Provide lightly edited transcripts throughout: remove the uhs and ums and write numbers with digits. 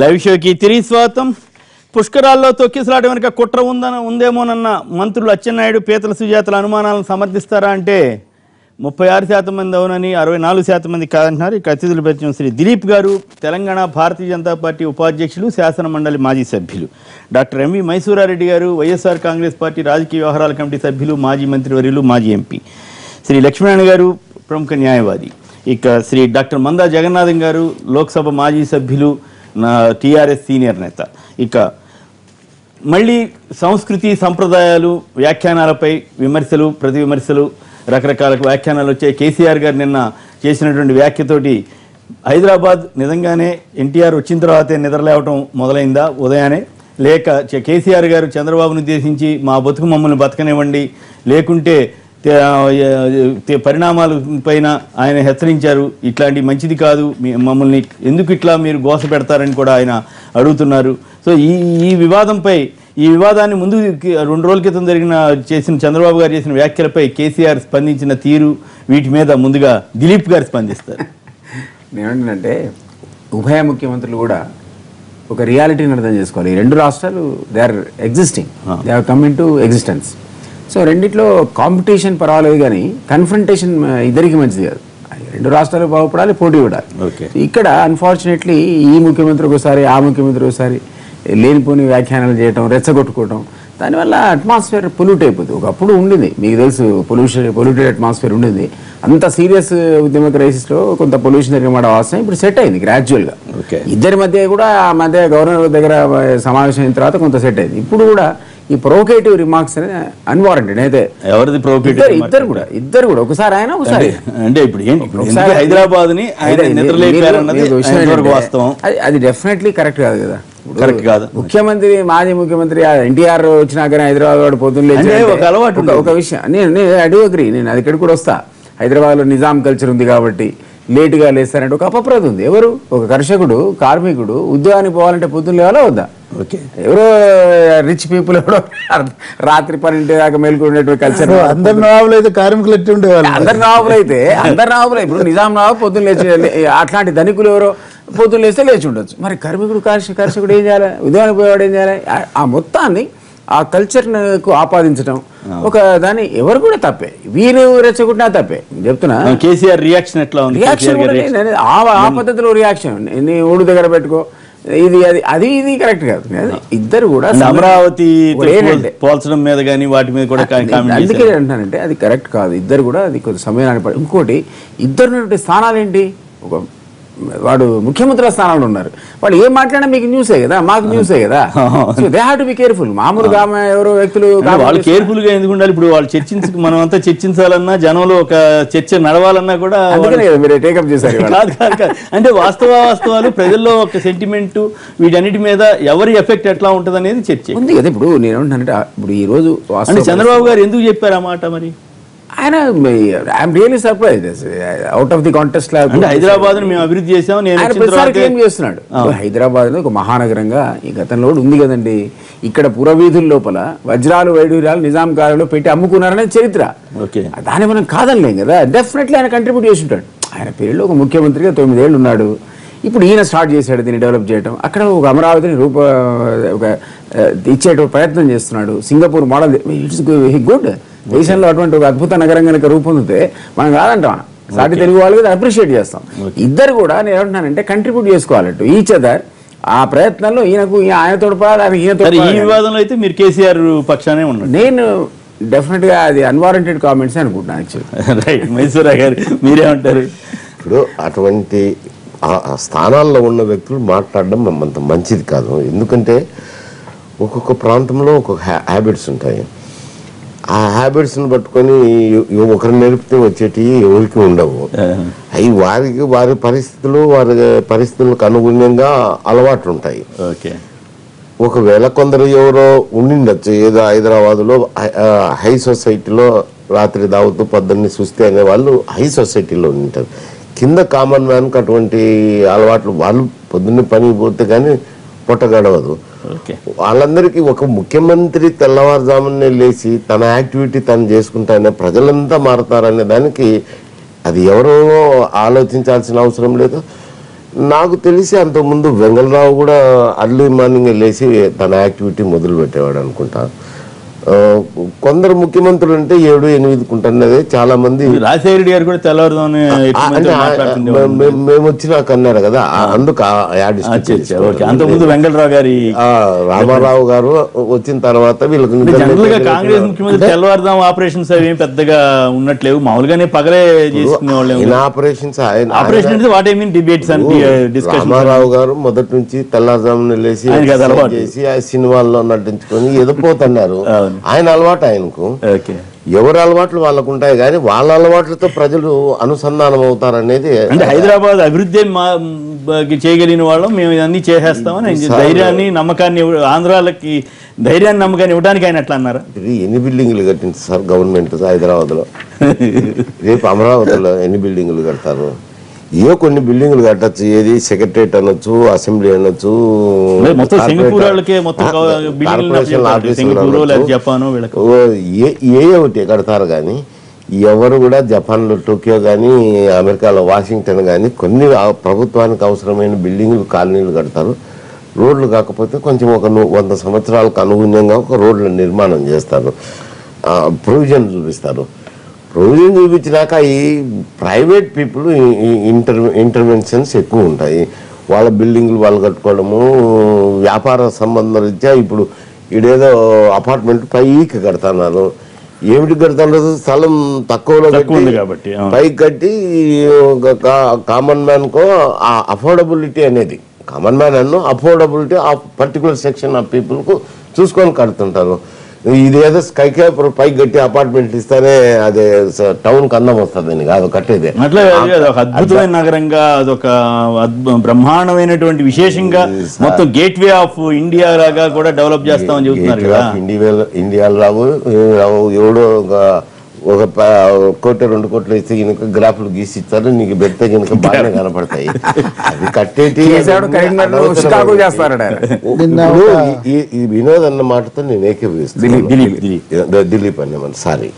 Live షోకి తిరిగి స్వాగతం. పుష్కరాల్లో తొక్కిసలాట వెనుక కుట్ర ఉందేమోనన్న మంత్రులు అచ్చెన్నాయుడు, పీతల సుజాతల అనుమానాలను సమర్థిస్తారా అంటే 36% మంది అవునని, 64% మంది కాదంటున్నారు. ఇక అతిథులు పరిచయం శ్రీ దిలీప్ గారు, తెలంగాణ భారతీయ జనతా పార్టీ ఉపాధ్యక్షులు, శాసన మండలి మాజీ సభ్యులు. డాక్టర్ ఎంవి మైసూరారెడ్డి గారు, వైఎస్ఆర్ కాంగ్రెస్ పార్టీ రాజకీయ వ్యవహారాల కమిటీ సభ్యులు, మాజీ మంత్రివర్యులు, మాజీ ఎంపీ. శ్రీ లక్ష్మీనారాయణ గారు, ప్రముఖ న్యాయవాది. ఇక శ్రీ డాక్టర్ మందా జగన్నాథం గారు, లోక్సభ మాజీ సభ్యులు, టీఆర్ఎస్ సీనియర్ నేత. ఇక మళ్ళీ సంస్కృతి సంప్రదాయాలు వ్యాఖ్యానాలపై విమర్శలు, ప్రతి విమర్శలు, రకరకాల వ్యాఖ్యానాలు వచ్చాయి. కేసీఆర్ గారు నిన్న చేసినటువంటి వ్యాఖ్యతోటి హైదరాబాద్ నిజంగానే ఎన్టీఆర్ వచ్చిన తర్వాతే నిద్రలేవటం మొదలైందా ఉదయానే, లేక కేసీఆర్ గారు చంద్రబాబును ఉద్దేశించి మా బతుకు మమ్మల్ని బతకనివ్వండి, లేకుంటే పరిణామాల పైన ఆయన హెచ్చరించారు, ఇట్లాంటి మంచిది కాదు, మమ్మల్ని ఎందుకు ఇట్లా మీరు గోస పెడతారని కూడా ఆయన అడుగుతున్నారు. సో ఈ వివాదాన్ని ముందు 2 రోజుల క్రితం చేసిన చంద్రబాబు గారు చేసిన వ్యాఖ్యలపై కేసీఆర్ స్పందించిన తీరు, వీటి మీద ముందుగా దిలీప్ గారు స్పందిస్తారు. నేనేంటంటే ఉభయ ముఖ్యమంత్రులు కూడా ఒక రియాలిటీని అర్థం చేసుకోవాలి. ఈ 2 రాష్ట్రాలు they are existing, they are coming to existence. So రెండిట్లో కాంపిటీషన్ పర్వాలేదు, కానీ కన్ఫ్రంటేషన్ ఇద్దరికి మంచిది కాదు. 2 రాష్ట్రాలు బాగుపడాలి, పోటీ పడాలి. ఇక్కడ అన్ఫార్చునేట్లీ ఈ ముఖ్యమంత్రి ఒకసారి, ఆ ముఖ్యమంత్రి ఒకసారి లేనిపోని వ్యాఖ్యానాలు చేయటం, రెచ్చగొట్టుకోవటం, దానివల్ల అట్మాస్ఫియర్ పొల్యూట్ అయిపోతుంది. ఒకప్పుడు ఉండింది, మీకు తెలుసు, పొల్యూటెడ్ అట్మాస్ఫియర్ ఉండింది. అంత సీరియస్ ఉద్యమ క్రైసిస్లో కొంత పొల్యూషన్ జరిగిన అవసరం ఇప్పుడు సెట్ అయింది గ్రాడ్యువల్గా. ఇద్దరి మధ్య కూడా ఆ మధ్య గవర్నర్ దగ్గర సమావేశం అయిన తర్వాత కొంత సెట్ అయింది. ఇప్పుడు కూడా ఈ ప్రొవోకేటివ్ రిమార్క్స్ అనేది అన్వారంటెడ్. అయితే ఎవరిది ప్రొవోకేటివ్? ఇద్దరు కూడా ఒకసారి ఆయన ఒకసారి అంటే ఇప్పుడు హైదరాబాద్ ని అది డెఫినెట్లీ కరెక్ట్ కాదు కదా. కరెక్ట్ కాదు. ముఖ్యమంత్రి, మాజీ ముఖ్యమంత్రి ఎన్టీఆర్ వచ్చినాకనే హైదరాబాద్ పొద్దున్న ఒక విషయం ఐ డూ అగ్రీ, నేను అది ఇక్కడ కూడా వస్తా. హైదరాబాద్ లో నిజాం కల్చర్ ఉంది కాబట్టి లేటుగా లేస్తారంటే ఒక అపప్రద ఉంది. ఎవరు? ఒక కర్షకుడు, కార్మికుడు ఉద్యోగానికి పోవాలంటే పొద్దున్న లేవాలా వద్దా? ఎవరో రిచ్ పీపుల్ ఎవరో రాత్రి 12 దాకా మేల్కొనేటువంటి కల్చర్. అందరు నవాబులు అయితే కార్మికులు ఎట్టి ఉండేవాళ్ళు. అందరు నవాబులు ఇప్పుడు నిజాం నవాబు పొద్దున్న లేచి, అట్లాంటి ధనికులు ఎవరో పొద్దున్న లేస్తే లేచి ఉండొచ్చు. మరి కార్మికుడు, కర్షకుడు ఏం చేయాలి? ఉద్యోగానికి పోయేవాడు ఏం చేయాలి? ఆ మొత్తాన్ని, ఆ కల్చర్కు ఆపాదించడం ఒక దాన్ని ఎవరు కూడా తప్పే. వీరు రెచ్చగొట్టినా తప్పే. చెప్తున్నా కేసీఆర్ రియాక్షన్ ఎట్లా ఉంది? రియాక్షన్ ఆ పద్ధతిలో రియాక్షన్, నీ ఊడు దగ్గర పెట్టుకో, ఇది కరెక్ట్ కాదు. ఇద్దరు కూడా అమరావతి పోల్చడం మీద కానీ వాటి మీద కూడా అందుకే అంటానంటే అది కరెక్ట్ కాదు. ఇద్దరు కూడా అది కొంత సమయాన్ని పడి. ఇంకోటి, ఇద్దరు స్థానాలు ఏంటి? ఒక వాడు ముఖ్యమంత్రుల స్థానంలో ఉన్నారు, వాళ్ళు ఏం మాట్లాడినా మీకు న్యూసే కదా, మాకు న్యూసే కదా. So they have to be careful. మామూలుగా ఎవరో వ్యక్తులు వాళ్ళు కేర్ఫుల్ గా ఎందుకు ఉండాలి? ఇప్పుడు వాళ్ళు మనం అంతా చర్చించాలన్నా, జనంలో ఒక చర్చ నడవాలన్నా కూడా మీరు టేకప్ చేశారు. అంటే వాస్తవాలు, ప్రజల్లో ఒక సెంటిమెంట్, వీటన్నిటి మీద ఎవరి ఎఫెక్ట్ ఎట్లా ఉంటది అనేది చర్చ ఉంది కదా. ఇప్పుడు నేను ఏమంటానంటే, ఇప్పుడు ఈ రోజు చంద్రబాబు గారు ఎందుకు చెప్పారు ఆ మాట? మరి ఆయన I'm really surprised, out of the contest లా హైదరాబాద్ మేము అభివృద్ధి చేసాం క్లెయిమ్ చేస్తున్నాడు. హైదరాబాద్ ఒక మహానగరంగా ఈ గతంలో ఉంది కదండి. ఇక్కడ పురవీధుల లోపల వజ్రాలు, వైడూర్యాలు నిజాం కాలంలో పెట్టి అమ్ముకున్నారనేది చరిత్ర. దాన్ని మనం కాదనలేం కదా. డెఫినెట్లీ ఆయన కంట్రిబ్యూట్ చేసి ఉంటాడు. ఆయన పేరులో ఒక ముఖ్యమంత్రిగా 9 ఏళ్ళు ఉన్నాడు. ఇప్పుడు ఈయన స్టార్ట్ చేశాడు దీన్ని డెవలప్ చేయడం. అక్కడ ఒక అమరావతిని ఇచ్చే ప్రయత్నం చేస్తున్నాడు. Singapore model, it's good. దేశంలో అటువంటి ఒక అద్భుత నగరం కనుక రూపొందితే మనం కాదంటాం, సాటి తెలుగు వాళ్ళు కదా అప్రిషియేట్ చేస్తాం. ఇద్దరు కూడా నేను ఏమంటున్నానంటే కంట్రిబ్యూట్ చేసుకోవాలంటూ ఈచ్ అదర్. ఆ ప్రయత్నంలో ఈయనకు ఆయన తోడ్పడాలి, ఈ వివాదంలో అయితే మీరు కేసీఆర్ పక్షానే ఉన్నారు. నేను డెఫినెట్ గా అది అన్వారంటెడ్ కామెంట్స్ అనుకుంటున్నాను యాక్చువల్లీ. రైట్, మైసూరా గారు మీరేమంటారు? ఇప్పుడు అటువంటి స్థానాల్లో ఉన్న వ్యక్తులు మాట్లాడడం అంత మంచిది కాదు. ఎందుకంటే ఒక్కొక్క ప్రాంతంలో ఒక్కొక్క హ్యాబిట్స్ ఉంటాయి. ఆ హ్యాబిట్స్ని పట్టుకొని ఒకరు నేర్పితే వచ్చేటివి ఎవరికి ఉండవు. అవి వారి పరిస్థితులకు అనుగుణంగా అలవాట్లు ఉంటాయి. ఒకవేళ కొందరు ఎవరో ఉండిండొచ్చు, ఏదో హైదరాబాద్లో హై సొసైటీలో రాత్రి దావుతూ పొద్దున్నే సుస్థి అనే వాళ్ళు హై సొసైటీలో ఉంటారు. కింద కామన్ మ్యాన్కి అటువంటి అలవాట్లు, వాళ్ళు పొద్దున్నే పనికి పోతే కానీ పొట్ట గడవదు. వాళ్ళందరికీ ఒక ముఖ్యమంత్రి తెల్లవారుజామునే లేచి తన యాక్టివిటీ తను చేసుకుంటానే ప్రజలంతా మారతారనే దానికి అది ఎవరో ఆలోచించాల్సిన అవసరం లేదు. నాకు తెలిసి అంతకుముందు వెంగళరావు కూడా అర్లీ మార్నింగ్ లేచి తన యాక్టివిటీ మొదలు పెట్టేవాడు అనుకుంటా. కొందరు ముఖ్యమంత్రులు అంటే 7-8 ఉంటున్నది చాలా మంది. రాజశేఖర రెడ్డి గారు కూడా తెల్లవారుదామని మేము వచ్చినాక అన్నారు కదా, అందుకు అంతకుముందు వెంకటరావు గారి రామారావు గారు వచ్చిన తర్వాత వీళ్ళకి జనరల్ గా కాంగ్రెస్ ముఖ్యమంత్రి తెల్లవారుదాం ఆపరేషన్స్ అవి ఏం పెద్దగా ఉన్నట్లేవు, మామూలుగానే పగలే చేసుకునే వాళ్ళు operations. Operation what I mean debates and discussion. Ramarao గారు మొదటి నుంచి తెల్లవారుజామున లేచి చేసి ఆ సినిమాల్లో నటించుకొని ఎదిపోతున్నారు. ఆయన అలవాటు ఆయనకు. ఎవరి అలవాట్లు వాళ్ళకు ఉంటాయి కానీ వాళ్ళ అలవాట్లతో ప్రజలు అనుసంధానం అవుతారనేది. అంటే హైదరాబాద్ అభివృద్ధి చేయగలిగిన వాళ్ళం మేము ఇవన్నీ చేసేస్తామని ధైర్యాన్ని నమ్మకాన్ని ఆంధ్రాలకి ధైర్యాన్ని నమ్మకాన్ని ఇవ్వడానికి ఆయన ఎట్లా అన్నారు? ఎన్ని బిల్డింగ్లు కట్టింది సార్ గవర్నమెంట్ హైదరాబాద్ లో? రేపు అమరావతిలో ఎన్ని బిల్డింగ్లు కడతారు? కొన్ని బిల్డింగ్లు కట్టచ్చు. ఏది సెక్రటరేట్ అనొచ్చు, అసెంబ్లీ అనొచ్చు, ఒకటి కడతారు. కానీ ఎవరు కూడా జపాన్లో టోక్యో కానీ అమెరికాలో వాషింగ్టన్ కానీ కొన్ని ప్రభుత్వానికి అవసరమైన బిల్డింగ్లు కాలనీలు కడతారు. రోడ్లు కాకపోతే కొంచెం ఒక 100 సంవత్సరాలకు అనుగుణంగా ఒక రోడ్ల నిర్మాణం చేస్తారు, ప్రొవిజన్ చూపిస్తారు. ప్రొవిజన్ చూపించినాక ఈ ప్రైవేట్ పీపుల్ ఇంటర్వెన్షన్స్ ఎక్కువ ఉంటాయి. వాళ్ళ బిల్డింగ్లు వాళ్ళు కట్టుకోవడము, వ్యాపార సంబంధం రీత్యా ఇప్పుడు ఇడేదో అపార్ట్మెంట్ పైకి కడతాన్నారు. ఏమిటి కడతారు? స్థలం తక్కువలో కాబట్టి పైకి కట్టి కామన్ మ్యాన్ కో అఫోర్డబిలిటీ అనేది, కామన్ మ్యాన్ అన్న affordability of particular section of people కు చూసుకొని కడుతుంటారు. ఇదేదో స్కైకే పైకి కట్టి అపార్ట్మెంట్లు ఇస్తానే అదే టౌన్ కి అందం వస్తుంది కాదు కట్టేది. అట్లా ఒక అద్భుతమైన నగరంగా, అదొక బ్రహ్మాండమైనటువంటి విశేషంగా మొత్తం గేట్ వే ఆఫ్ ఇండియా లాగా కూడా డెవలప్ చేస్తామని చెబుతున్నారు కదా. ఇండియాలో రావు ఎవడో ఒక 1 కోటి 2 కోట్లు ఇస్తే కనుక గ్రాఫ్లు గీసి ఇస్తారు, నీకు పెడితే కనుక బాగానే కనపడతాయి. అది కట్టేటి ఈ వినోద్ అన్న మాటతో నేను ఏకీభవిస్తాను. దిలీప్ అన్నమాట సారీ.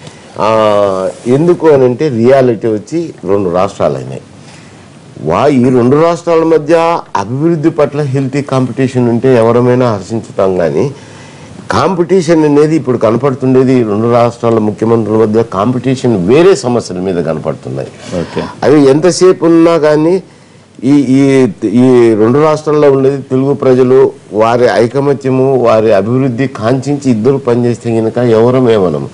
ఎందుకు అని అంటే రియాలిటీ వచ్చి 2 రాష్ట్రాలు అయినాయి. ఈ 2 రాష్ట్రాల మధ్య అభివృద్ధి పట్ల హెల్తీ కాంపిటీషన్ ఉంటే ఎవరమైనా హర్షించుతాం. కానీ కాంపిటీషన్ అనేది ఇప్పుడు కనపడుతుండేది 2 రాష్ట్రాల ముఖ్యమంత్రుల మధ్య కాంపిటీషన్ వేరే సమస్యల మీద కనపడుతున్నాయి. అవి ఎంతసేపు ఉన్నా కానీ ఈ 2 రాష్ట్రాల్లో ఉండేది తెలుగు ప్రజలు వారి ఐకమత్యము, వారి అభివృద్ధి కాంక్షించి ఇద్దరు పనిచేస్తే కనుక ఎవరమేమనము.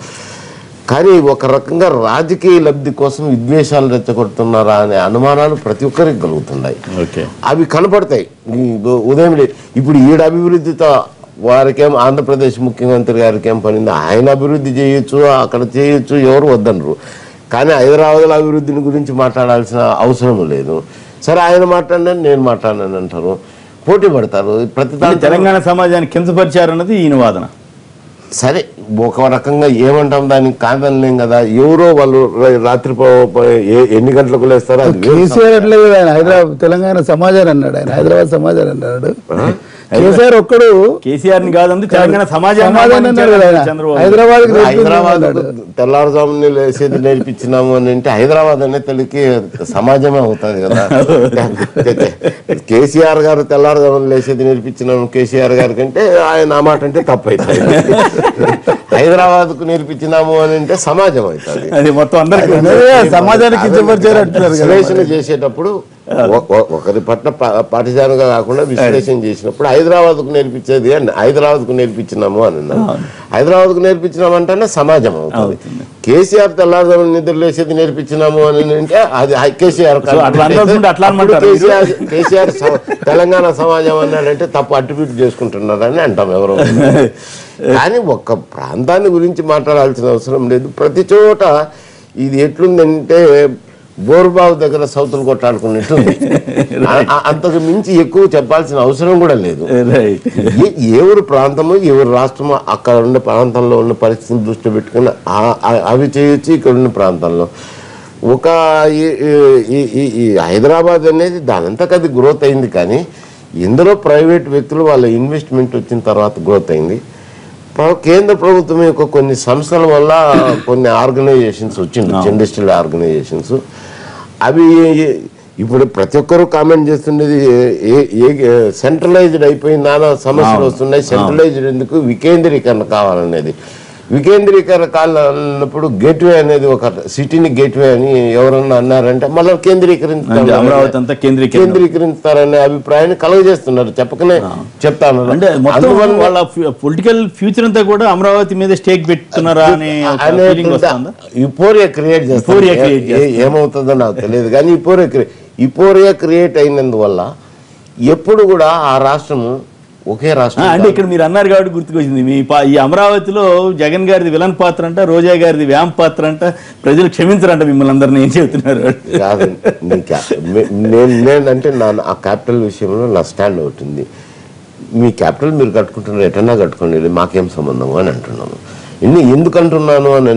కానీ ఒక రకంగా రాజకీయ లబ్ధి కోసం విద్వేషాలు రెచ్చగొడుతున్నారా అనే అనుమానాలు ప్రతి ఒక్కరికి కలుగుతున్నాయి. అవి కనపడతాయి ఉదయం. ఇప్పుడు ఈడ అభివృద్ధితో వారికేం ఆంధ్రప్రదేశ్ ముఖ్యమంత్రి గారికి ఏం పనింది? ఆయన అభివృద్ధి చేయొచ్చు, అక్కడ చేయొచ్చు, ఎవరు వద్దనరు. కానీ హైదరాబాద్లో అభివృద్ధిని గురించి మాట్లాడాల్సిన అవసరం లేదు. సరే ఆయన మాట్లాడినా నేను మాట్లాడినాను అంటారు, పోటీ పడతారు. ప్రతి తెలంగాణ సమాజాన్ని కించపరిచారన్నది ఈయన వాదన. సరే ఒక రకంగా ఏమంటాం, దానికి కాదనలేం కదా. ఎవరో వాళ్ళు రాత్రి ఎన్ని గంటలకు లేస్తారో కేసీఆర్ అట్లేదు. ఆయన హైదరాబాద్ తెలంగాణ సమాజాన్ని అన్నాడు, ఆయన హైదరాబాద్ సమాజాన్ని అన్నాడు. కేసీఆర్ ఒక్కడు కేసీఆర్ కాదు తెలంగాణ సమాజాన్ని హైదరాబాద్ తెల్లారుజాముని లేసేది నేర్పించినాము అని అంటే హైదరాబాద్ అనే తల్లికి సమాజమే అవుతుంది కదా. కేసీఆర్ గారు తెల్లారుజాముని లేసేది నేర్పించినాము కేసీఆర్ గారి కంటే ఆయన ఆ మాట అంటే తప్పు అవుతుంది. హైదరాబాద్ కు నేర్పించినాము అని అంటే సమాజం అవుతుంది. అది మొత్తం అందరికీ సమాజానికి విశ్లేషణ చేసేటప్పుడు ఒకరి పట్ల పాఠశాలగా కాకుండా విశ్లేషణ చేసినప్పుడు హైదరాబాద్ కు నేర్పించేది అని హైదరాబాద్ కు నేర్పించినాము అని అన్నారు. హైదరాబాద్ కు నేర్పించినాము అంటే సమాజం అవుతుంది. కేసీఆర్ తెల్లారుజామున నిద్ర లేసేది నేర్పించినాము అని అంటే అది కేసీఆర్ కేసీఆర్ తెలంగాణ సమాజం అన్నాడంటే తప్పు అట్రిబ్యూట్ చేసుకుంటున్నారని అంటాం ఎవరో. కానీ ఒక్క ప్రాంతాన్ని గురించి మాట్లాడాల్సిన అవసరం లేదు. ప్రతి చోట ఇది ఎట్లుందంటే బోర్బావు దగ్గర సౌతులు కొట్టాడుకున్నట్టుంది. అంతకు మించి ఎక్కువ చెప్పాల్సిన అవసరం కూడా లేదు. ఎవరు ప్రాంతమో ఎవరు రాష్ట్రమో అక్కడ ఉండే ప్రాంతంలో ఉన్న పరిస్థితిని దృష్టి పెట్టుకుని అవి చేయొచ్చు. ఇక్కడ ఉన్న ప్రాంతంలో ఒక ఈ హైదరాబాద్ అనేది దానంతకు అది గ్రోత్ అయింది. కానీ ఇందులో ప్రైవేట్ వ్యక్తులు వాళ్ళ ఇన్వెస్ట్మెంట్ వచ్చిన తర్వాత గ్రోత్ అయింది. కేంద్ర ప్రభుత్వం యొక్క కొన్ని సంస్థల వల్ల కొన్ని ఆర్గనైజేషన్స్ వచ్చింది, ఇండస్ట్రియల్ ఆర్గనైజేషన్స్. అవి ఇప్పుడు ప్రతి ఒక్కరు కామెంట్ చేస్తున్నది సెంట్రలైజ్డ్ అయిపోయింది, నానా సమస్యలు వస్తున్నాయి, సెంట్రలైజ్డ్ ఎందుకు, వికేంద్రీకరణ కావాలనేది. వికేంద్రీకరణ కావాలన్నప్పుడు గేట్వే అనేది ఒక సిటీని గేట్వే అని ఎవరన్నా అన్నారంటే మళ్ళీ అమరావతి అంతా కేంద్రీకరిస్తారనే అభిప్రాయాన్ని కలుగజేస్తున్నారు, చెప్పకనే చెప్తాను. అంటే వాళ్ళ పొలిటికల్ ఫ్యూచర్ అంతా కూడా అమరావతి మీద స్టేక్ పెట్టుతున్నారా అనే యుపోరియా క్రియేట్ చేస్తారు. ఏమవుతుందో నాకు తెలియదు కానీ యుపోరియా క్రియేట్ అయినందువల్ల ఎప్పుడు కూడా ఆ రాష్ట్రము ఒకే రాష్ట్రం. అంటే ఇక్కడ మీరు అన్నారు కాబట్టి గుర్తుకొచ్చింది, ఈ అమరావతిలో జగన్ గారిది విలన్ పాత్ర అంట, రోజా గారిది వ్యాంప్ పాత్ర అంట, ప్రజలు క్షమించరంట మిమ్మల్ని అందరినీ. ఏం చెబుతున్నారు? కాదు, నేనంటే ఆ క్యాపిటల్ విషయంలో నా స్టాండ్ అవుతుంది. మీ క్యాపిటల్ మీరు కట్టుకుంటున్నారు, ఎటన్నా కట్టుకోండి, మాకేం సంబంధం అని అంటున్నాను. ఎందుకు అంటున్నాను అని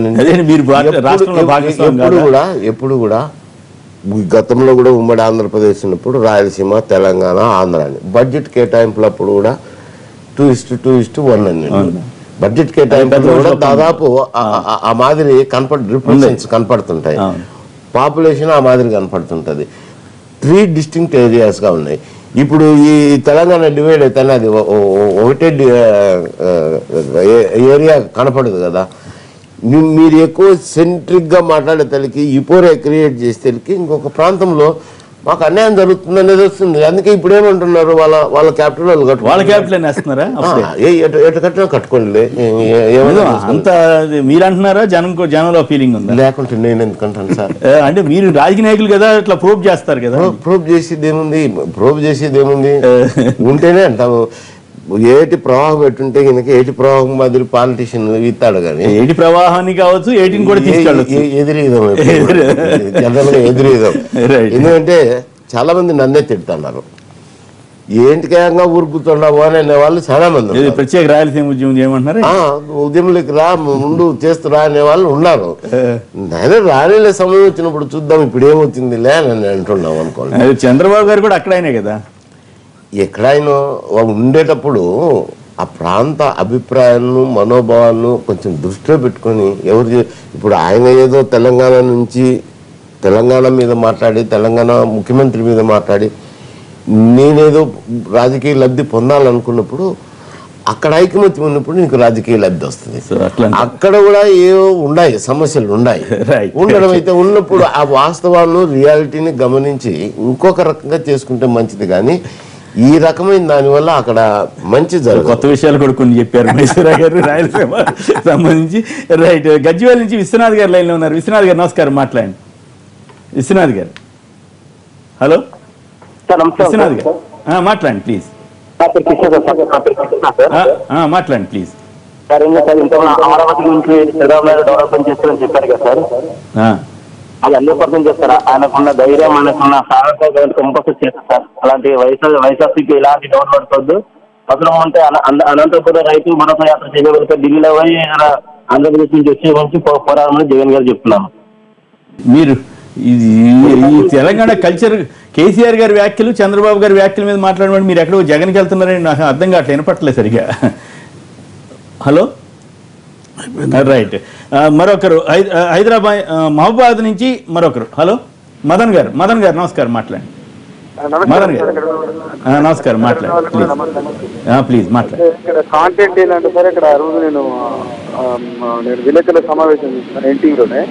ఎప్పుడు కూడా గతంలో కూడా ఉమ్మడి ఆంధ్రప్రదేశ్ ఉన్నప్పుడు రాయలసీమ, తెలంగాణ, ఆంధ్ర అని బడ్జెట్ కేటాయింపులప్పుడు కూడా 2:1 అని బడ్జెట్ కేటాయింపులు కూడా దాదాపు ఆ మాదిరి రిప్రజెంట్స్ కనపడుతుంటాయి, పాపులేషన్ ఆ మాదిరి కనపడుతుంటది. 3 డిస్టింక్ట్ ఏరియాస్గా ఉన్నాయి. ఇప్పుడు ఈ తెలంగాణ డివైడ్ అయితే అది ఒకటే ఏరియా కనపడదు కదా. మీరు ఎక్కువ సెంట్రిక్గా మాట్లాడే తల్లికి యుపోరియా క్రియేట్ చేసేకి ఇంకొక ప్రాంతంలో మాకు అన్యాయం జరుగుతుంది అనేది వస్తుంది. అందుకే ఇప్పుడు ఏమంటున్నారు, వాళ్ళ క్యాపిటల్ వాళ్ళ క్యాపిటల్ వేస్తున్నారా? ఎటు కట్టినా కట్టుకోండి అంత మీరు అంటున్నారా? జనంలో ఫీలింగ్ ఉంది, లేకుంటే నేను ఎందుకంటాను సార్? అంటే మీరు రాజకీయ నాయకులు కదా, ఇట్లా ప్రూవ్ చేస్తారు కదా. ప్రూవ్ చేసేది ఏముంది ఉంటేనే అంటాము. ఏటి ప్రవాహం పెట్టుంటే కనుక ఏటి ప్రవాహం మాదిరి పాలిటిషియన్ ఇస్తాడు కానీ ఏటి ప్రవాహాన్ని కావచ్చు, ఏటిని కూడా ఎదురీదాం జనరల్ గా ఎదురీదాం. ఎందుకంటే చాలా మంది నన్నే తిడుతున్నారు, ఏంటికేయంగా ఊరుకుతున్నావు అని అనే వాళ్ళు చాలా మంది. ప్రత్యేక రాయలసీమ ఉద్యమం చేయమంటున్నారు, ఉద్యమంలోకి రా ముందు చేస్తురా అనే వాళ్ళు ఉన్నారు. నేను రానిలే సమయం వచ్చినప్పుడు చూద్దాం ఇప్పుడు ఏమవుతుందిలే అని అంటున్నాం అనుకోండి. చంద్రబాబు గారు కూడా అక్కడైనా కదా, ఎక్కడైనా ఉండేటప్పుడు ఆ ప్రాంత అభిప్రాయాలను మనోభావాలను కొంచెం దృష్టిలో పెట్టుకొని ఇప్పుడు ఆయన ఏదో తెలంగాణ మీద మాట్లాడి, తెలంగాణ ముఖ్యమంత్రి మీద మాట్లాడి నేనేదో రాజకీయ లబ్ధి పొందాలనుకున్నప్పుడు అక్కడ ఐకమత్యం ఉన్నప్పుడు నీకు రాజకీయ లబ్ధి వస్తుంది. అక్కడ కూడా ఏవో ఉన్నాయి, సమస్యలు ఉన్నాయి. ఉండడం అయితే ఉన్నప్పుడు ఆ వాస్తవాలను, రియాలిటీని గమనించి ఇంకొక రకంగా చేసుకుంటే మంచిది. కానీ ఈ రకమైన దానివల్ల అక్కడ మంచి జరుగుతుంది. కొత్త విషయాలు కూడా కొన్ని చెప్పారు మైసూరా గారు రాయలసీమ సంబంధించి. రైట్, గజ్వేల్ నుంచి విశ్వనాథ్ గారు లైన్లో ఉన్నారు. విశ్వనాథ్ గారు నమస్కారం, మాట్లాడండి. విశ్వనాథ్ గారు, హలో విశ్వనాథ్ గారు మాట్లాడండి ప్లీజ్. మాట్లాడండి ప్లీజ్. అమరావతి గురించి చంద్రబాబు నాయుడు డెవలప్మెంట్ చేస్తారని చెప్పారు కదా సార్, అది 100% చేస్తారా? ఆయనకున్న ధైర్యం, ఆయనకున్న సాహసం కంపల్సరీ చేస్తారు సార్. అలాంటి వైఎస్ఆర్సీకి ఇలాంటి డౌట్ పడుకోవద్దు. అసలు ఉంటే అనంతపురం రైతు భరోసా యాత్ర చేయగలిగితే ఢిల్లీలో పోయి ఆంధ్రప్రదేశ్ నుంచి వచ్చి పోరాడమని జగన్ గారు చెప్తున్నాను. మీరు ఈ తెలంగాణ కల్చర్, కేసీఆర్ గారి వ్యాఖ్యలు, చంద్రబాబు గారి వ్యాఖ్యల మీద మాట్లాడమని మీరు ఎక్కడో జగన్కి వెళ్తున్నారని నాకు అర్థం కావట్లేదు, వినపట్టలేదు సరిగా. Hello, right. మరొకరు హైదరాబాద్ మహబూబాద్ నుంచి మరొకరు. హలో, మదన్ గారు నమస్కారం, మాట్లాడండి. మదన్ గారు నమస్కారం, మాట్లాడండి ప్లీజ్ మాట్లాడండి. ఇక్కడ కాంటెంట్ ఏంటంటే సార్, ఇక్కడ ఆ రోజు నేను విలేకరుల సమావేశం చేస్తున్నాను ఎన్టీవీలోనే.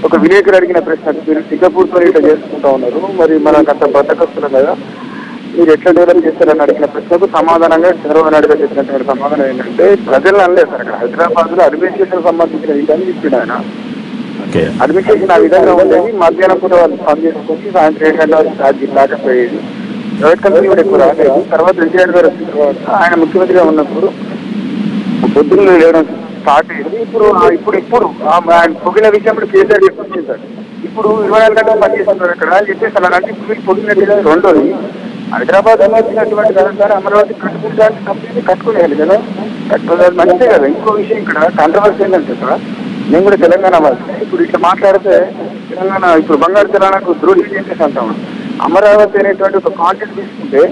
ఒక విలేకరు అడిగిన ప్రశ్న, మీరు సింగపూర్తో ఇట్లా చేసుకుంటా ఉన్నారు, మరి మనకు అంత బద్దకొస్తున్నాం కదా, మీరు ఎట్లా డెవలప్ చేస్తారని అడిగిన ప్రశ్నకు సమాధానంగా చంద్రబాబు నాయుడు గారు చెప్పినటువంటి సమాధానం ఏంటంటే, ప్రజలను అనలేదు సార్, అక్కడ హైదరాబాద్ లో అడ్మినిస్ట్రేషన్ సంబంధించిన విధానం చెప్పిండు ఆయన. అడ్మినిస్ట్రేషన్ ఆ విధంగా ఉండేది, మధ్యాహ్నం కూడా వాళ్ళు పని చేసుకొని సాయంత్రం 7 గంటల వరకు ఛార్జీ రాకపోయేది. ప్రైవేట్ కంపెనీ కూడా ఎక్కువ రాలేదు. తర్వాత రెడ్డి గారు వచ్చిన తర్వాత ఆయన ముఖ్యమంత్రిగా ఉన్నప్పుడు పొద్దున్న లేవడం స్టార్ట్ అయింది. ఇప్పుడు ఆయన పొగిన విషయం కూడా కేసీఆర్ చెప్పి సార్, ఇప్పుడు 24 గంటలు పనిచేస్తున్నారు అక్కడ అని చెప్పేసి అలా అంటే ఇప్పుడు పొగినట్టు. రెండోది, హైదరాబాద్ వచ్చినటువంటి రాజధాని అమరావతి కట్టుకుంటానికి కంపెనీ కట్టుకునేయాలి కదా, కట్టుకోవాలి మంచిదే కదా. ఇంకో విషయం ఇక్కడ కాంట్రవర్సీ ఏంటంటే సార్, నేను కూడా తెలంగాణ వాళ్ళు ఇప్పుడు ఇట్లా మాట్లాడితే తెలంగాణ ఇప్పుడు బంగారు తెలంగాణకు ద్రోహి చేసేసి అంటాము. అమరావతి అనేటువంటి ఒక కాంటెంట్ తీసుకుంటే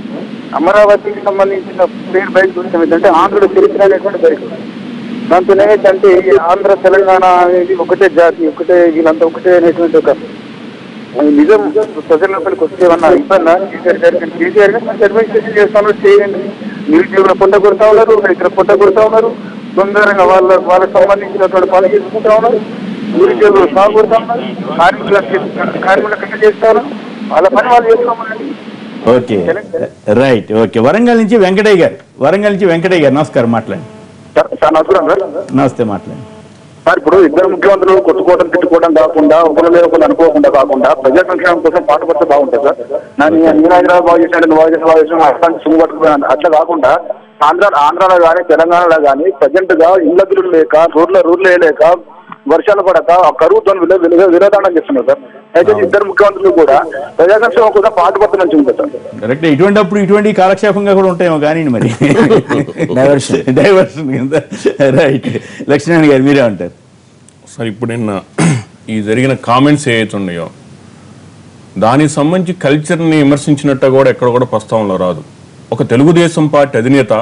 అమరావతికి సంబంధించిన పేరు బయట చూడటం ఏంటంటే ఆంధ్రుల చరిత్ర అనేటువంటి బయట. దాంతో ఏమైందంటే ఆంధ్ర తెలంగాణ అనేది ఒకటే జాతి, ఒకటే వీళ్ళంతా ఒకటే అనేటువంటి ఒక నిజం ప్రజల్లోకి వస్తే ఏమన్నా ఇబ్బందా కేసీఆర్ గారు మంచి అడ్మినిస్ట్రేషన్ చేస్తున్నారు, చేయండి. నిరుద్యోగుల పొట్ట కొడతా ఉన్నారు, రైతుల పొట్ట కొడతా ఉన్నారు, తొందరగా వాళ్ళకి సంబంధించినటువంటి పనులు చేసుకుంటా ఉన్నారు, నిరుద్యోగులు సాగుకొడతా ఉన్నారు, కార్మికులకు కట్ట చేస్తా ఉన్నారు, వాళ్ళ పని వాళ్ళు చేసుకోమని. Okay right. ఓకే, వరంగల్ నుంచి వెంకటయ్య గారు నమస్కారం, మాట్లాడండి. సార్ నమస్కారం సార్. నమస్తే, మాట్లాడండి సార్. ఇప్పుడు ఇద్దరు ముఖ్యమంత్రులు కొట్టుకోవడం తిట్టుకోవడం కాకుండా ఒకరి మీద ఒకరు అనుకోకుండా కాకుండా ప్రజా సంక్షేమం కోసం పాటుపడితే బాగుంటుంది సార్. నేను హైదరాబాద్ బాగు చేసినట్టు బాగు చేసిన అట్లాంటి సుమ్ము పట్టుకున్నాను. అట్లా కాకుండా ఆంధ్రాలో కానీ తెలంగాణలో కానీ ప్రజెంట్ గా ఇళ్ల బిల్లులు లేక రోడ్లు వేయలేక వర్షాలు పడక కరువుతో విరోధానం చేస్తున్నారు సార్. అయితే ఇద్దరు ముఖ్యమంత్రులు కూడా ప్రజా సంక్షేమం కోసం పాటుపడితే మంచిగా ఉంటుంది సార్. కరెక్ట్. ఇటువంటి కాలక్షేపంగా కూడా ఉంటాయేమో కానీ మరి డైవర్షన్ కింద. రైట్, లక్ష్మణ్ గారు మీరే అంటారు సార్. ఇప్పుడు నిన్న ఈ జరిగిన కామెంట్స్ ఏవైతే ఉన్నాయో దానికి సంబంధించి కల్చర్ని విమర్శించినట్టు కూడా ఎక్కడ కూడా ప్రస్తావనలో రాదు. ఒక తెలుగుదేశం పార్టీ అధినేత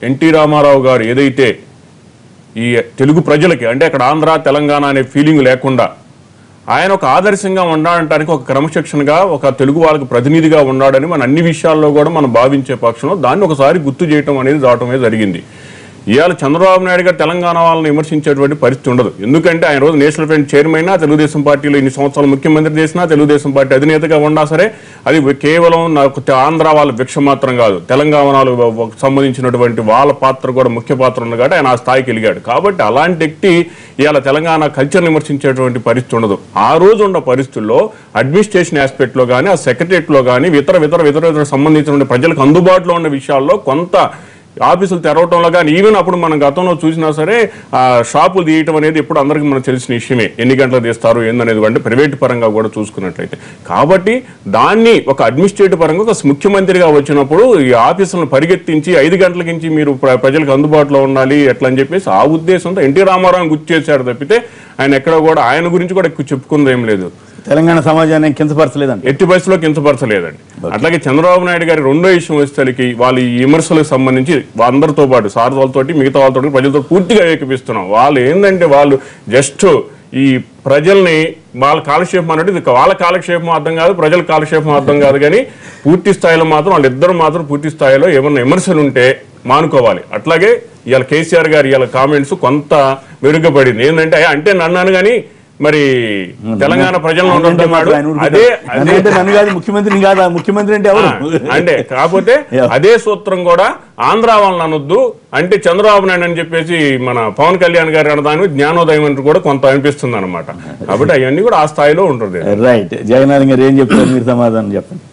ఎన్టీ రామారావు గారు ఏదైతే ఈ తెలుగు ప్రజలకి, అంటే అక్కడ ఆంధ్ర తెలంగాణ అనే ఫీలింగ్ లేకుండా ఆయన ఒక ఆదర్శంగా ఉండాలంటానికి, ఒక క్రమశిక్షణగా ఒక తెలుగు వాళ్ళకి ప్రతినిధిగా ఉన్నాడని మన అన్ని విషయాల్లో కూడా మనం భావించే పక్షంలో దాన్ని ఒకసారి గుర్తు చేయటం అనేది రావటమే జరిగింది. ఇవాళ చంద్రబాబు నాయుడు గారు తెలంగాణ వాళ్ళని విమర్శించేటువంటి పరిస్థితి ఉండదు. ఎందుకంటే ఆయన రోజు నేషనల్ ఫ్రంట్ చైర్మన్, తెలుగుదేశం పార్టీలో ఇన్ని సంవత్సరాలు ముఖ్యమంత్రి చేసినా, తెలుగుదేశం పార్టీ అధినేతగా ఉన్నా సరే అది కేవలం నాకు ఆంధ్ర వాళ్ళ భిక్ష మాత్రం కాదు, తెలంగాణకు సంబంధించినటువంటి వాళ్ళ పాత్ర కూడా ముఖ్య పాత్ర ఉంది కాబట్టి ఆయన ఆ స్థాయికి వెలిగాడు. కాబట్టి అలాంటి వ్యక్తి ఇవాళ తెలంగాణ కల్చర్ని విమర్శించేటువంటి పరిస్థితి ఉండదు. ఆ రోజు ఉన్న పరిస్థితుల్లో అడ్మినిస్ట్రేషన్ ఆస్పెక్ట్లో కానీ, ఆ సెక్రటరియట్లో కానీ, ఇతర సంబంధించిన ప్రజలకు అందుబాటులో ఉన్న విషయాల్లో కొంత ఆఫీసులు తెరవటంలో కానీ, ఈవెన్ అప్పుడు మనం గతంలో చూసినా సరే ఆ షాపులు తీయటం అనేది ఎప్పుడు అందరికీ మనకు తెలిసిన విషయమే. ఎన్ని గంటలు తీస్తారు ఏందనేది అంటే ప్రైవేట్ పరంగా కూడా చూసుకున్నట్లయితే. కాబట్టి దాన్ని ఒక అడ్మినిస్ట్రేటివ్ పరంగా ఒక ముఖ్యమంత్రిగా వచ్చినప్పుడు ఈ ఆఫీసులను పరిగెత్తించి 5 గంటల నుంచి మీరు ప్రజలకు అందుబాటులో ఉండాలి ఎట్లా అని చెప్పేసి ఆ ఉద్దేశంతో ఎన్టీ రామారావు గుర్తు చేశారు తప్పితే ఆయన ఎక్కడ కూడా ఆయన గురించి కూడా ఎక్కువ చెప్పుకుంది ఏం లేదు. తెలంగాణ సమాజాన్ని కించపరచలేదండి, ఎట్టి పరిస్థితిలో కించపరచలేదండి. అట్లాగే చంద్రబాబు నాయుడు గారి రెండో విషయం వచ్చేసరికి వాళ్ళు ఈ విమర్శలకు సంబంధించి అందరితో పాటు సారథులతోటి మిగతా వాళ్ళతో ప్రజలతో పూర్తిగా ఏకీపిస్తున్నాం. వాళ్ళు ఏంటంటే వాళ్ళు జస్ట్ ఈ ప్రజల్ని వాళ్ళ కాలక్షేపం అనేది వాళ్ళ కాలక్షేపం అర్థం కాదు, ప్రజల కాలక్షేపం అర్థం కాదు, కానీ పూర్తి స్థాయిలో మాత్రం వాళ్ళిద్దరు మాత్రం పూర్తి స్థాయిలో ఏమన్నా విమర్శలు ఉంటే మానుకోవాలి. అట్లాగే ఇవాళ కేసీఆర్ గారి ఇవాళ కామెంట్స్ కొంత మెరుగుపడింది. ఏంటంటే అంటే నన్ను కానీ మరి తెలంగాణ ప్రజలను నన్ను కాదు ముఖ్యమంత్రిని కాదా, ముఖ్యమంత్రి అంటే ఎవరు అంటే కాకపోతే అదే సూత్రం కూడా ఆంధ్ర వాళ్ళని అనొద్దు అంటే చంద్రబాబు నాయుడు అని చెప్పేసి మన పవన్ కళ్యాణ్ గారు అనడానికి జ్ఞానోదయం అని కూడా కొంత అనిపిస్తుంది అనమాట. కాబట్టి అవన్నీ కూడా ఆ స్థాయిలో ఉంటుంది. రైట్. జగన్నాథ్ గారు ఏం చెప్తారు, మీరు సమాధానం చెప్పండి.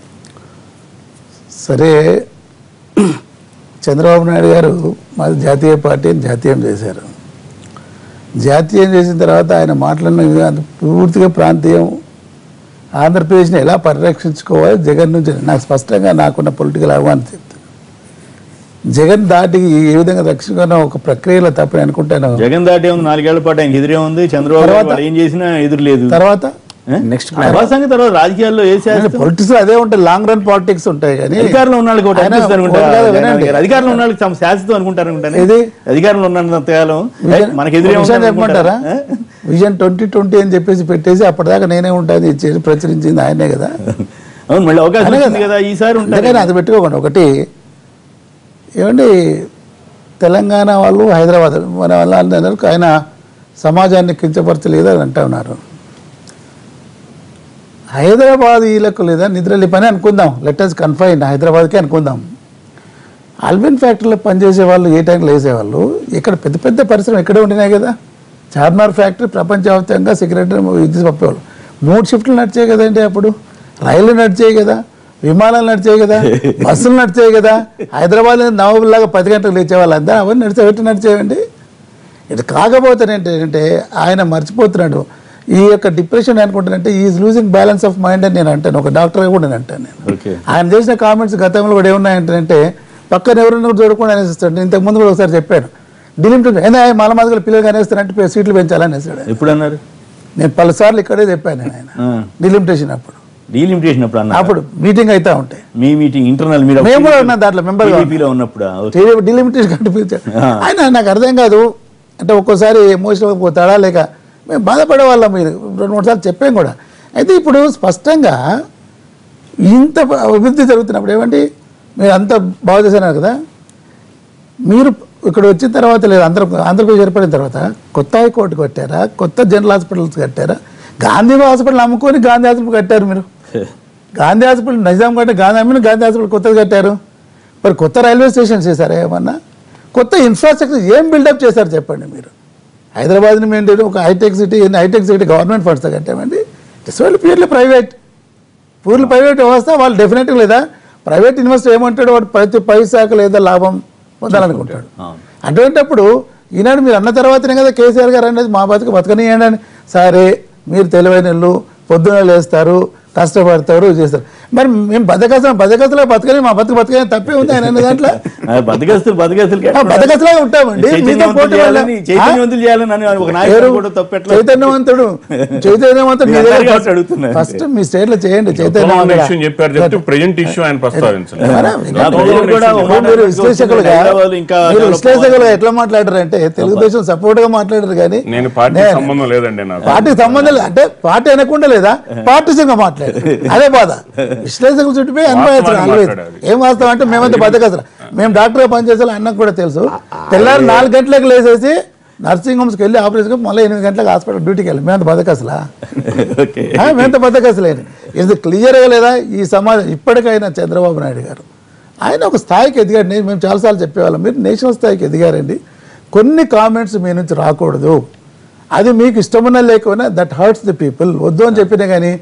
సరే, చంద్రబాబు నాయుడు గారు మాది జాతీయ పార్టీని జాతీయం చేశారు. జాతీయం చేసిన తర్వాత ఆయన మాట్లాడిన పూర్తిగా ప్రాంతీయం ఆంధ్రప్రదేశ్ని ఎలా పరిరక్షించుకోవాలి జగన్ నుంచి నాకు స్పష్టంగా నాకున్న పొలిటికల్ అవగాహన చెప్తాను. జగన్ దాటికి ఏ విధంగా రక్షించుకున్న ఒక ప్రక్రియలో తప్పని అనుకుంటాను. జగన్ దాటి ఉంది 4 ఏళ్ల పాటు ఆయన ఎదురే ఉంది. చంద్రబాబు ఏం చేసినా ఎదురు లేదు. తర్వాత నెక్స్ట్ తర్వాత రాజకీయాల్లో పొలిటిక్స్ అదే ఉంటాయి, లాంగ్ రన్ పాలిటిక్స్ ఉంటాయి. కానీ అధికారంలో ఉన్న అధికారంలో ఉన్న వాళ్ళకి శాశ్వతం అనుకుంటారు. ఇది అధికారంలో ఉన్నంతకాలం మనకి ఎదురే చెప్పమంటారా? విజన్ 2020 అని చెప్పేసి పెట్టేసి అప్పటిదాకా నేనే ఉంటాను ఇచ్చేసి ప్రచురించింది ఆయనే కదా. అవును, మళ్ళీ అవకాశం కదా ఈసారి ఉంటుంది. అది పెట్టుకోకండి. ఒకటి ఏమండి, తెలంగాణ వాళ్ళు హైదరాబాద్ మన వాళ్ళు ఆయన సమాజాన్ని కించపరచలేదు అని అంటా ఉన్నారు. హైదరాబాద్ వీళ్ళకు లేదా నిద్రలే పని అనుకుందాం, లెట్ అస్ కన్ఫైన్ హైదరాబాద్కే అనుకుందాం. ఆల్బిన్ ఫ్యాక్టరీలో పనిచేసే వాళ్ళు ఏ టైంలో వేసేవాళ్ళు ఇక్కడ పెద్ద పెద్ద పరిశ్రమలు ఎక్కడే ఉంటున్నాయి కదా. చార్మినార్ ఫ్యాక్టరీ ప్రపంచవ్యాప్తంగా సిగరెట్ విద్యుత్ పంపేవాళ్ళు 3 షిఫ్ట్లు నడిచాయి కదండి. అప్పుడు రైళ్లు నడిచాయి కదా, విమానాలు నడిచాయి కదా, బస్సులు నడిచాయి కదా. హైదరాబాద్ నవాబుల్లాగా 10 గంటలకు లేచేవాళ్ళు అంతా అవన్నీ నడిచేవండి. ఇది కాకపోతే ఏంటంటే ఆయన మర్చిపోతున్నాడు. ఈ యొక్క డిప్రెషన్ అనుకుంటానంటే is losing balance of mind అని నేను అంటాను. ఒక డాక్టర్గా కూడా నేను అంటాను. ఆయన చేసిన కామెంట్స్ గతంలో కూడా ఏమున్నాయంటే పక్కన ఎవరైనా చూడకుండా అనేస్తాడు. నేను ఇంతకుముందు కూడా ఒకసారి చెప్పాను, డిలిమిటెడ్ అయినా మలమాదిగల పిల్లలు అనేస్తారంటే సీట్లు పెంచాలని అనేసాడు. ఎప్పుడు అన్నారు? నేను పలుసార్లు ఇక్కడే చెప్పాను. ఆయన డిలిమిటేషన్ అప్పుడు మీటింగ్ అవుతా ఉంటాయి. మీ మీటింగ్ ఇంటర్నల్ మేము కూడా ఉన్నాం దాంట్లో మెంబర్గా ఉన్నప్పుడు డిలిమిటేషన్ కనిపించాడు. ఆయన నాకు అర్థం కాదు అంటే ఒక్కోసారి ఎమోషనల్ పోతాడా లేక మేము బాధపడే వాళ్ళం. మీరు 2-3 సార్లు చెప్పాం కూడా. అయితే ఇప్పుడు స్పష్టంగా ఇంత అభివృద్ధి జరుగుతున్నప్పుడు ఏమండి మీరు అంత బాగా చేశారు కదా, మీరు ఇక్కడ వచ్చిన తర్వాత లేదు ఆంధ్రప్రదేశ్ ఏర్పడిన తర్వాత కొత్త హైకోర్టు కట్టారా, కొత్త జనరల్ హాస్పిటల్స్ కట్టారా? గాంధీ హాస్పిటల్ అమ్ముకొని గాంధీ హాస్పిటల్ కట్టారు మీరు. గాంధీ హాస్పిటల్ నిజాం కంటే గాంధీ హాస్పిటల్ కొత్తది కట్టారు. మరి కొత్త రైల్వే స్టేషన్స్ చేశారా ఏమన్నా? కొత్త ఇన్ఫ్రాస్ట్రక్చర్ ఏం బిల్డప్ చేశారు చెప్పండి మీరు? హైదరాబాద్ని మేము ఒక హైటెక్ సిటీ గవర్నమెంట్ ఫండ్స్తో కట్టామండి. ఇట్స్ వాళ్ళు ప్యూర్లీ ప్రైవేట్ వ్యవస్థ. వాళ్ళు డెఫినెట్గా లేదా ప్రైవేట్ ఇన్వెస్టర్ ఏమంటాడు, వాడు ప్రతి పైసాకు లేదా లాభం పొందాలనుకుంటాడు. అటువంటిప్పుడు ఈనాడు మీరు అన్న తర్వాతనే కదా కేసీఆర్ గారు అనేది మా బతకనియండి అని. సరే మీరు తెలివైన వాళ్ళు పొద్దున లేస్తారు, కష్టపడతారు, చేస్తారు. మరి మేము బతకసలా బతకని మా బతకని తప్పే ఉంది ఆయన దాంట్లో. బతకసలా ఉంటామండి. చైతన్యవంతుడు ఫస్ట్ మీ స్టేట్ లో చేయండి. విశ్లేషకులుగా ఎట్లా మాట్లాడారు అంటే తెలుగుదేశం సపోర్ట్ గా మాట్లాడారు కానీ పార్టీకి సంబంధం లేదు. అంటే పార్టీ అనకుండా లేదా పార్టీసంగా మాట్లాడారు. అదే బాధ. విశ్లేషకులు చుట్టిపోయి అనుభవించారు. ఏం వాస్తవం అంటే మేమంతా బతకసలు. మేము డాక్టర్గా పనిచేసాం అన్నకు కూడా తెలుసు. తెల్లారి 4 గంటలకు లేసేసి నర్సింగ్ హోమ్స్కి వెళ్ళి ఆపరేషన్కి మళ్ళీ 8 గంటలకు హాస్పిటల్ డ్యూటీకి వెళ్ళి మేమంత బతకసలా. మేమంత బతకసలేని ఇది క్లియర్గా లేదా ఈ సమాజం. ఇప్పటికైనా చంద్రబాబు నాయుడు గారు ఆయన ఒక స్థాయికి ఎదిగాడు. మేము చాలాసార్లు చెప్పేవాళ్ళం మీరు నేషనల్ స్థాయికి ఎదిగారండి. కొన్ని కామెంట్స్ మీ నుంచి రాకూడదు. అది మీకు ఇష్టమున్నా లేకపోయినా దట్ హర్ట్స్ ది పీపుల్. వద్దు అని చెప్పినా కానీ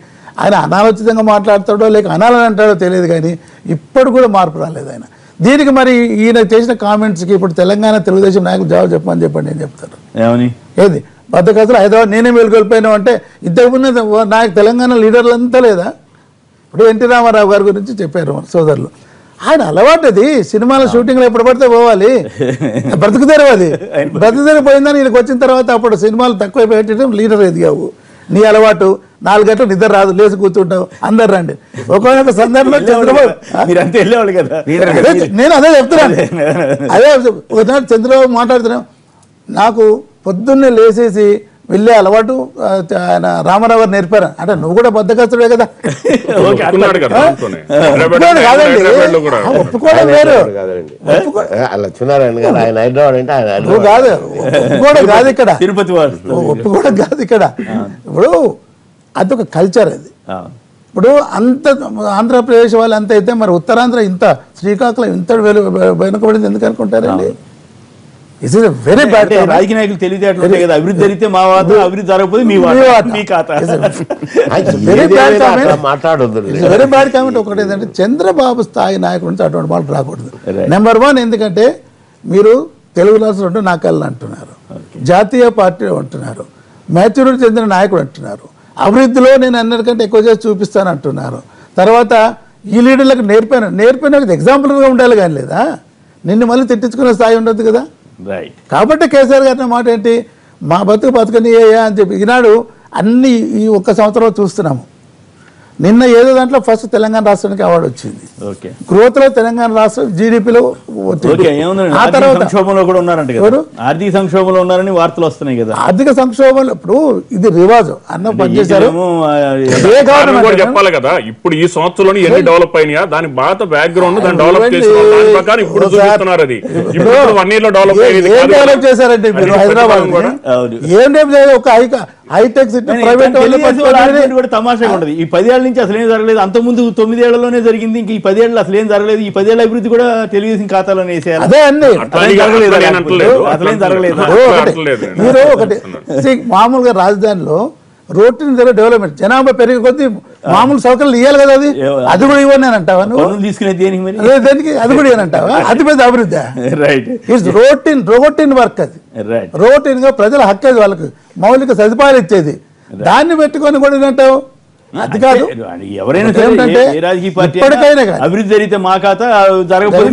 ఆయన అనాలోచితంగా మాట్లాడతాడో లేక అనాలని అంటాడో తెలియదు కానీ ఇప్పుడు కూడా మార్పు రాలేదు ఆయన. దీనికి మరి ఈయన చేసిన కామెంట్స్కి ఇప్పుడు తెలంగాణ తెలుగుదేశం నాయకులు జవాబు చెప్పండి నేను చెప్తాను. ఏమని ఏది బద్దకసలు హైదరాబాద్ నేనే మేలుకొల్పోయినావు అంటే ఇంతకుముందు నాకు తెలంగాణ లీడర్లు అంతా లేదా? ఇప్పుడు ఎన్టీ రామారావు గారి గురించి చెప్పారు సోదరులు. ఆయన అలవాటు అది. సినిమాల షూటింగ్లో ఎప్పుడు పడితే పోవాలి, బ్రతుకుతారు. అది బ్రతుకుతారు పోయిందని ఈయనకు వచ్చిన తర్వాత అప్పుడు సినిమాలు తక్కువ పెట్టడం లీడర్ ఎదిగావు. నీ అలవాటు 4 గంటలు నిద్ర రాదు, లేచి కూర్చుంటావు. అందరు రండి. ఒకనొక సందర్భంలో చంద్రబాబు నేను అదే చెప్తున్నాను. అదే ఒకనాడు చంద్రబాబు మాట్లాడుతున్నాం. నాకు పొద్దున్నే లేచేసి వెళ్ళే అలవాటు ఆయన రామారావు గారు నేర్పారు అంటే నువ్వు కూడా బద్దకస్తుడే కదా. ఒప్పుకోవడం వేరు. నువ్వు కాదు ఒప్పుకోవడం కాదు ఇక్కడ, ఒప్పుకోవడం కాదు ఇక్కడ. ఇప్పుడు అదొక కల్చర్ అది. ఇప్పుడు అంత ఆంధ్రప్రదేశ్ వాళ్ళు అంత అయితే మరి ఉత్తరాంధ్ర ఇంత శ్రీకాకుళం ఇంత వెనుకబడింది ఎందుకు అనుకుంటారండి? It is very bad. రాజకీయ నాయకులు తెలివితేటలు ఉంటాయి కదా. అభివృద్ధి జరిగితే మా వార్త, అభివృద్ధి జరగకపోతే మీ ఖాతా. Very bad comment. ఒకటి ఏంటంటే చంద్రబాబు స్థాయి నాయకుడి నుంచి అటువంటి వాళ్ళు రాకూడదు. నెంబర్ 1 ఎందుకంటే మీరు తెలుగు రాష్ట్రంలో నాకల్ని అంటున్నారు, జాతీయ పార్టీ అంటున్నారు, మ్యాచ్యూరిటీ చెందిన నాయకుడు అంటున్నారు, అభివృద్ధిలో నేను అన్నిటికంటే ఎక్కువ చేసి చూపిస్తాను అంటున్నారు. తర్వాత ఈ లీడర్లకు నేర్పిన ఎగ్జాంపుల్గా ఉండాలి కానీ లేదా నిన్ను మళ్ళీ తిట్టించుకునే స్థాయి ఉండదు కదా. కాబట్టి కేసీఆర్ గారి మాట ఏంటి, మా బతుకని అని చెప్పి ఈనాడు అన్ని ఈ 1 సంవత్సరంలో చూస్తున్నాము. నిన్న ఏదో దాంట్లో ఫస్ట్ తెలంగాణ రాష్ట్రానికి అవార్డు వచ్చింది. గ్రోత్ లో తెలంగాణ రాష్ట్రం జీడీపీలో ఆ తర్వాత సంక్షోభంలో కూడా ఉన్నారంట కదా. ఆర్థిక సంక్షోభంలో ఉన్నారని వార్తలు వస్తున్నాయి కదా. ఆర్థిక సంక్షోభంలో ఇప్పుడు ఇది రివాజు అన్న పనిచేశారు చెప్పాలి కదా. ఇప్పుడు ఈ సంవత్సరంలో ఎన్ని డెవలప్ అయినాయా దాని బాగా బ్యాక్గ్రౌండ్ దాన్ని డెవలప్ చేసిన ఇప్పుడు చూపిస్తున్నారు. అది ఇప్పుడు 1 year లో డెవలప్ అయ్యింది. ఏం డెవలప్ చేశారంటే మీరు హైదరాబాద్ ఏం ఒక హైటెక్ సిటీ ప్రైవేట్ కూడా తమాషాగా ఉండదు. ఈ 10 ఏళ్ల నుంచి అసలు ఏం జరగలేదు. అంతకుముందు 9 ఏళ్లలోనే జరిగింది. ఇంక ఈ 10 ఏళ్ళు అసలు ఏం జరగలేదు. ఈ 10 ఏళ్ల అభివృద్ధి కూడా తెలుగుదేశం ఖాతాలోనే వేసేయాలి. అదే అండి అసలేం జరగలేదు. మీరు ఒకటి మామూలుగా రాజధానిలో రోడ్డు డెవలప్మెంట్ జనాభా పెరిగే కొద్దీ మామూలు సౌకర్యాలు ఇవ్వాలి కదా. అది కూడా ఇవ్వని అని అంటావా నువ్వు? తీసుకునే దేనికి అది కూడా ఇవ్వనంటావా? అది పెద్ద అభివృద్ధి. It's routine work. అది రోటీన్ గా ప్రజల హక్కు, అది వాళ్ళకి మౌలిక సదుపాయాలు ఇచ్చేది. దాన్ని పెట్టుకొని కూడా ఏంటంటావు? అది కాదు. ఎవరైనా ఇప్పటికైనా అభివృద్ధి జరిగితే మా ఖాతా, జరగకపోతే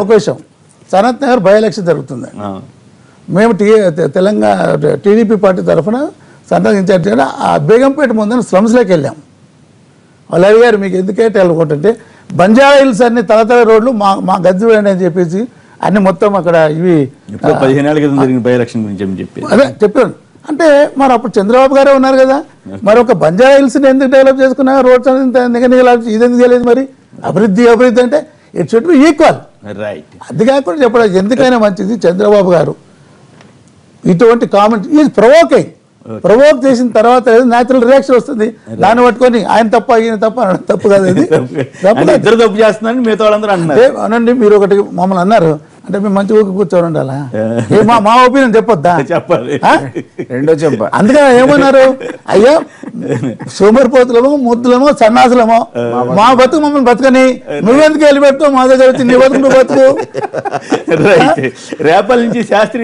ఒక విషయం, సనత్ నగర్ బై ఎలక్షన్ జరుగుతుంది. మేము తెలంగాణ టీడీపీ పార్టీ తరఫున సనత్ ఇన్ఛార్జ్ ఆ బేగంపేట ముందు స్లమ్స్లోకి వెళ్ళాం. వాళ్ళు అడిగారు మీకు ఎందుకంటే వెళ్ళకుంటుంటే బంజారా హిల్స్ అన్ని తలతల రోడ్లు మా గద్దె వేయండి అని చెప్పేసి అన్ని మొత్తం అక్కడ ఇవి 15 ఏళ్ల క్రితం జరిగిన బై ఎలక్షన్ గురించి చెప్పి అదే చెప్పాను. అంటే మరి అప్పుడు చంద్రబాబు గారే ఉన్నారు కదా, మరి ఒక బంజారా హిల్స్ని ఎందుకు డెవలప్ చేసుకున్నా, రోడ్స్ ఇది ఎందుకు చేయలేదు? మరి అభివృద్ధి అంటే it should be equal. Right. అది కాకుండా చెప్పడం ఎందుకైనా మంచిది, చంద్రబాబు గారు ఇటువంటి కామెంట్ ఈజ్ ప్రొవోక్ చేసిన తర్వాత న్యాచురల్ రియాక్షన్ వస్తుంది. దాన్ని పట్టుకొని ఆయన తప్ప ఈయన తప్ప అనడం తప్పు కాదు. అది ఇద్దరు తప్పు చేస్తున్నారని మిగతా వాళ్ళందరూ అంటున్నారు. అనండి, మీరు ఒకటి మమ్మల్ని అన్నారు అంటే మేము మంచి ఊరికి కూర్చొని ఉండాలా? మా ఒపీనియన్ చెప్పొద్దా? చెప్పాలి. రెండో చెప్ప. అందుకని ఏమన్నారు, అయ్యా సోమరిపోతులమో ముద్దులమో సన్నాసులమో మా బతుకు మమ్మల్ని బతకని, నువ్వెందుకు వెళ్ళి పెడతావు మా దగ్గర వచ్చి, నీ బతుకు నువ్వు బతుకు. రైట్. రేపల నుంచి శాస్త్రి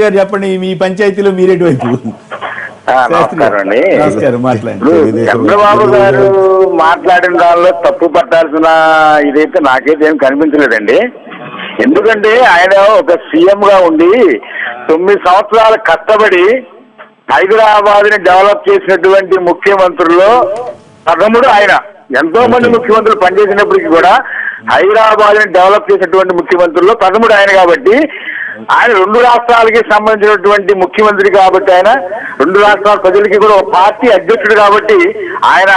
గారు చెప్పండి, మీ పంచాయతీలో మీరేటి వైపు? నమస్కారం. చంద్రబాబు గారు మాట్లాడిన దానిలో తప్పు పట్టాల్సిన ఇదైతే నాకైతే ఏం కనిపించలేదండి. ఎందుకంటే ఆయన ఒక సీఎం గా ఉండి 9 సంవత్సరాలు కష్టపడి హైదరాబాద్ ని డెవలప్ చేసినటువంటి ముఖ్యమంత్రుల్లో ప్రథముడు ఆయన. ఎంతో మంది ముఖ్యమంత్రులు పనిచేసినప్పటికీ కూడా హైదరాబాద్ ని డెవలప్ చేసినటువంటి ముఖ్యమంత్రుల్లో ప్రథముడు ఆయన. కాబట్టి ఆయన 2 రాష్ట్రాలకి సంబంధించినటువంటి ముఖ్యమంత్రి కాబట్టి, ఆయన 2 రాష్ట్రాల ప్రజలకి కూడా ఒక పార్టీ అధ్యక్షుడు కాబట్టి, ఆయన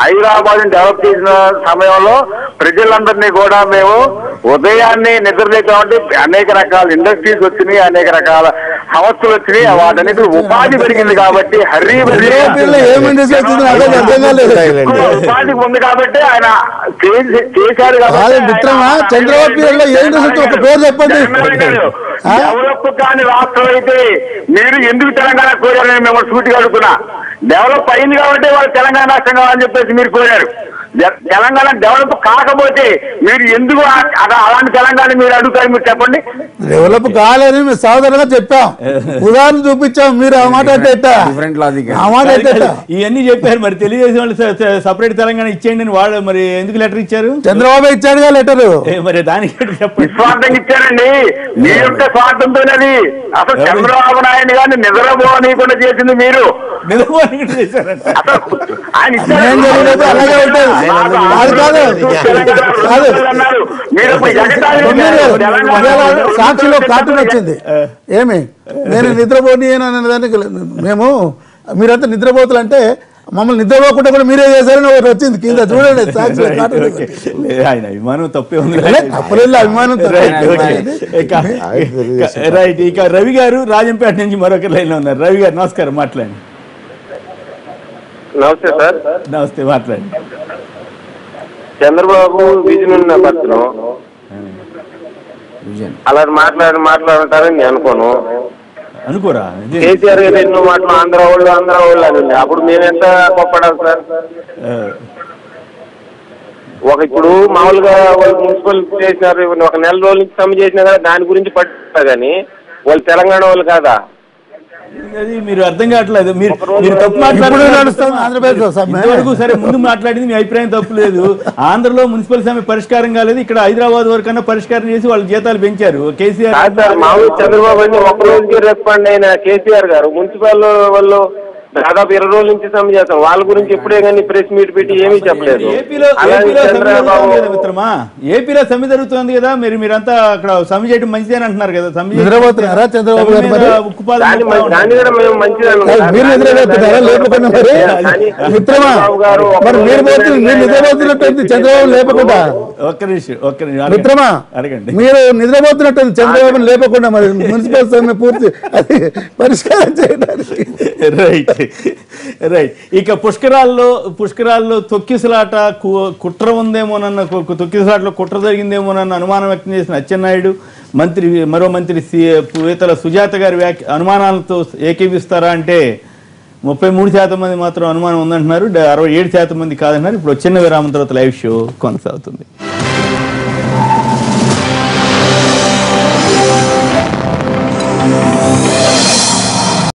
హైదరాబాద్ ని డెవలప్ చేసిన సమయంలో ప్రజలందరినీ కూడా మేము ఉదయాన్నే నిద్రలేకపోతే అనేక రకాల ఇండస్ట్రీస్ వచ్చినాయి, అనేక రకాల సంస్థలు వచ్చినాయి, వాటన్నిటి ఉపాధి పెరిగింది కాబట్టి ఉపాధి ఉంది కాబట్టి ఆయన చేశారు. డెవలప్ కాని రాష్ట్రం అయితే మీరు ఎందుకు తెలంగాణ కోరారని మిమ్మల్ని సూటిగా అడుగుతున్నా. డెవలప్ అయింది కాబట్టి వాళ్ళు తెలంగాణ రాష్ట్రం కావాలని చెప్పేసి మీరు కోరారు. తెలంగాణ డెవలప్ కాకపోతే మీరు ఎందుకు అలాంటి తెలంగాణ మీరు అడుగుతారు? మీరు చెప్పండి. డెవలప్ కాలేదని మేము సోదరుగా చెప్పాం, ఉదాహరణ చూపించాం. మీరు ఆ మాట ఇవన్నీ చెప్పారు. మరి తెలుగుదేశం వాళ్ళు సపరేట్ తెలంగాణ ఇచ్చేయండి అని వాళ్ళు మరి ఎందుకు లెటర్ ఇచ్చారు? చంద్రబాబు ఇచ్చాడుగా లెటర్. మరి దానికి చెప్పండి. స్వార్థంగా ఇచ్చారండి. మీ యొక్క స్వార్థంతోనేది. అసలు చంద్రబాబు నాయుడు గారిని నిద్రపోనీయకుండా చేసింది మీరు. ఆయన సాక్షిలో కార్టూన్ వచ్చింది. ఏమి నేను నిద్రపోని అనేదానికి మేము మీరంతా నిద్రపోతులు అంటే మమ్మల్ని నిద్రపోకుండా కూడా మీరే చేశారని ఒకటి వచ్చింది కింద చూడండి. సాక్షిలో ఆయన అభిమానం తప్పే ఉంది. తప్పలేదు, అభిమానం. రైట్. ఇక రవి గారు రాజంపేట నుంచి మరొక లైన్ లో ఉన్నారు. రవి గారు నమస్కారం, మాట్లాడండి. నమస్తే సార్. నమస్తే, మాట్లాడండి. చంద్రబాబు విజన్ ఉన్న పత్రం అలా మాట్లాడతారని నేను అనుకోరా. కేసీఆర్ గారు ఎన్నో మాటలు ఆంధ్ర వాళ్ళు అని అప్పుడు మేమెంత గొప్పడాలి సార్? ఇప్పుడు మామూలుగా వాళ్ళు మున్సిపల్ చేసినారు, ఒక నెల రోజుల నుంచి సమ్మె చేసినా కదా దాని గురించి పట్టుకుంటా కానీ వాళ్ళు తెలంగాణ వాళ్ళు కాదా? మీరు అర్థం కావట్లేదు. మీరు తప్పు మాట్లాడుతున్నారు. సరే, ముందు మాట్లాడింది మీ అభిప్రాయం తప్పు లేదు. ఆంధ్రలో మున్సిపల్ సమ్మె పరిష్కారం కాలేదు, ఇక్కడ హైదరాబాద్ వరకన్నా పరిష్కారం చేసి వాళ్ళ జీతాలు పెంచారు. కేసీఆర్ మామూలు చంద్రబాబు అంటే ఒక రోజుకి రెస్పాండ్ అయిన కేసీఆర్ గారు మున్సిపల్ వాళ్ళు దాదాపు 20 రోజుల నుంచి సమ్మె చేస్తాం. వాళ్ళ గురించి ఎప్పుడే కానీ ప్రెస్ మీట్ పెట్టి ఏమీ చెప్పలేదు. ఏపీలో సమ్మె జరుగుతుంది కదా, మీరంతా అక్కడ సమ్మె చేయడం మంచిదే అని అంటున్నారు కదా. నిద్రపోతున్నారా చంద్రబాబు గారు? దాన్ని కూడా మేము మంచిది చంద్రబాబు లేపకుండా. ఒక్క నిమిషం మిత్రమా, మీరు నిద్రపోతున్నట్టు చంద్రబాబుని లేపకుండా మరి మున్సిపల్ సమ్మె పూర్తి పరిష్కారం చేయడానికి. రైట్. ఇక పుష్కరాల్లో తొక్కిసలాట కుట్ర ఉందేమోనన్న, తొక్కిసలాటలో కుట్ర జరిగిందేమోనన్న అనుమానం వ్యక్తం చేసిన అచ్చెన్నాయుడు మరో మంత్రి పీతల సుజాత గారి అనుమానాలతో ఏకీపిస్తారా అంటే 33% మంది మాత్రం అనుమానం ఉందంటున్నారు, 67% మంది కాదంటున్నారు. ఇప్పుడు చిన్న విరామం తర్వాత లైవ్ షో కొనసాగుతుంది.